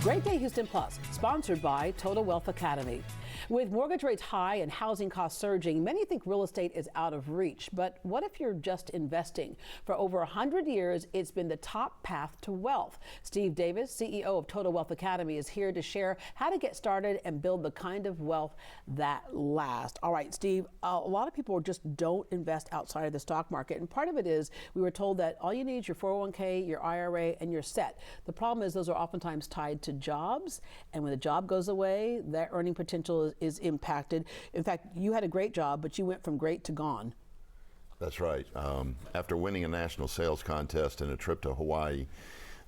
Great Day Houston Plus, sponsored by Total Wealth Academy. With mortgage rates high and housing costs surging, many think real estate is out of reach. But what if you're just investing? For over 100 years, it's been the top path to wealth. Steve Davis, CEO of Total Wealth Academy, is here to share how to get started and build the kind of wealth that lasts. All right, Steve, a lot of people just don't invest outside of the stock market. And part of it is we were told that all you need is your 401k, your IRA, and you're set. The problem is those are oftentimes tied to jobs. And when the job goes away, that earning potential is impacted. In fact, you had a great job, but you went from great to gone. That's right. After winning a national sales contest and a trip to Hawaii,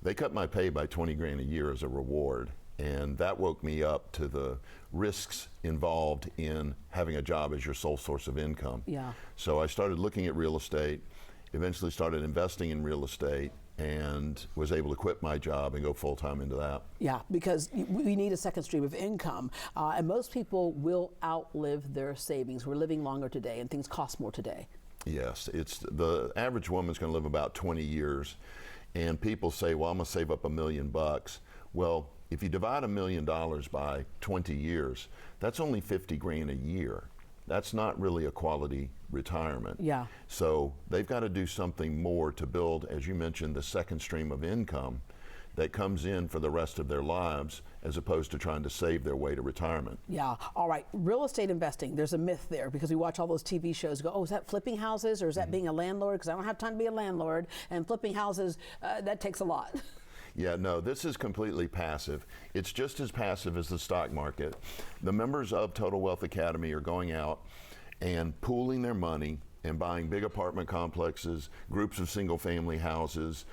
they cut my pay by 20 grand a year as a reward. And that woke me up to the risks involved in having a job as your sole source of income. Yeah. So I started looking at real estate, eventually started investing in real estate, and was able to quit my job and go full-time into that. Yeah, because we need a second stream of income. And most people will outlive their savings. We're living longer today and things cost more today. Yes, it's the average woman's going to live about 20 years. And people say, well, I'm going to save up $1 million. Well, if you divide $1 million by 20 years, that's only 50 grand a year. That's not really a quality retirement. Yeah. So they've got to do something more to build, as you mentioned, the second stream of income that comes in for the rest of their lives, as opposed to trying to save their way to retirement. Yeah. All right. Real estate investing, there's a myth there because we watch all those TV shows go, oh, is that flipping houses or is that being a landlord? Because I don't have time to be a landlord. And flipping houses, that takes a lot. Yeah, no, this is completely passive. It's just as passive as the stock market. The members of Total Wealth Academy are going out and pooling their money and buying big apartment complexes, groups of single family houses,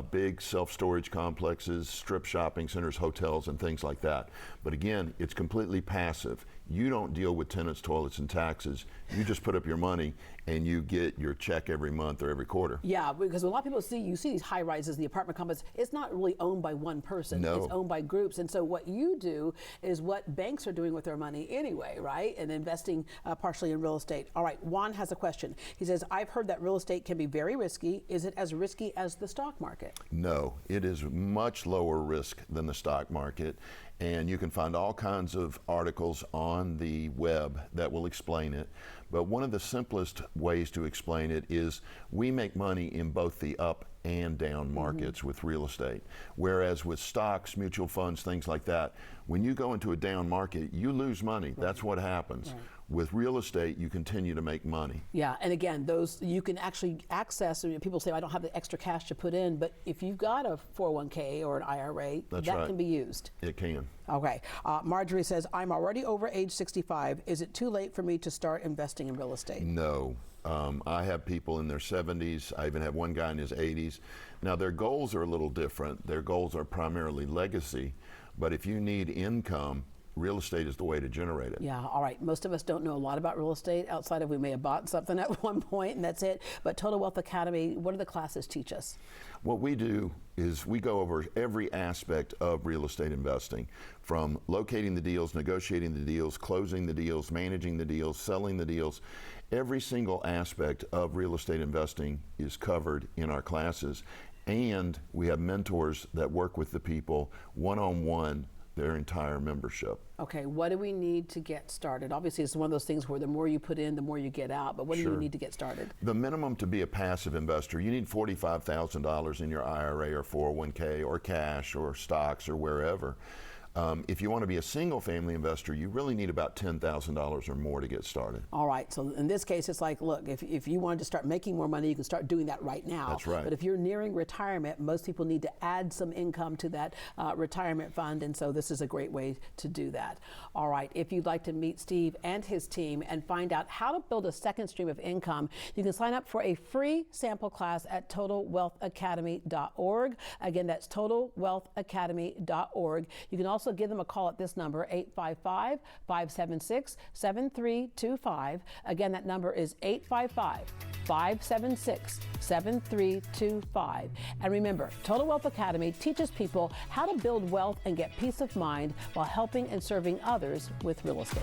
big self-storage complexes, strip shopping centers, hotels, and things like that. But again, it's completely passive. You don't deal with tenants, toilets, and taxes. You just put up your money and you get your check every month or every quarter. Yeah, because a lot of people you see these high rises, the apartment complex, it's not really owned by one person. No. It's owned by groups. And so what you do is what banks are doing with their money anyway, right? And investing partially in real estate. All right, Juan has a question. He says, I've heard that real estate can be very risky. Is it as risky as the stock market? No, it is much lower risk than the stock market. And you can find all kinds of articles on the web that will explain it. But one of the simplest ways to explain it is we make money in both the up and down markets with real estate. Whereas with stocks, mutual funds, things like that, when you go into a down market, you lose money. Right. That's what happens. Right. With real estate, you continue to make money. Yeah, and again, those you can actually access. People say, I don't have the extra cash to put in, but if you've got a 401k or an IRA, that right. can be used. It can. Okay. Marjorie says, I'm already over age 65. Is it too late for me to start investing in real estate? No. I have people in their 70s. I even have one guy in his 80s. Now, their goals are a little different. Their goals are primarily legacy. But if you need income, real estate is the way to generate it. Yeah, all right. Most of us don't know a lot about real estate outside of we may have bought something at one point and that's it. But Total Wealth Academy, what do the classes teach us? What we do is we go over every aspect of real estate investing, from locating the deals, negotiating the deals, closing the deals, managing the deals, selling the deals. Every single aspect of real estate investing is covered in our classes. And we have mentors that work with the people one-on-one their entire membership. Okay, what do we need to get started? Obviously, it's one of those things where the more you put in, the more you get out, but what do you need to get started? The minimum to be a passive investor, you need $45,000 in your IRA or 401k or cash or stocks or wherever. If you want to be a single family investor, you really need about $10,000 or more to get started. All right, so in this case, it's like, look, if you wanted to start making more money, you can start doing that right now. That's right. But if you're nearing retirement, most people need to add some income to that retirement fund, and so this is a great way to do that. All right, if you'd like to meet Steve and his team and find out how to build a second stream of income, you can sign up for a free sample class at totalwealthacademy.org. Again, that's totalwealthacademy.org. You can also give them a call at this number, 855-576-7325. Again, that number is 855-576-7325. And remember, Total Wealth Academy teaches people how to build wealth and get peace of mind while helping and serving others with real estate.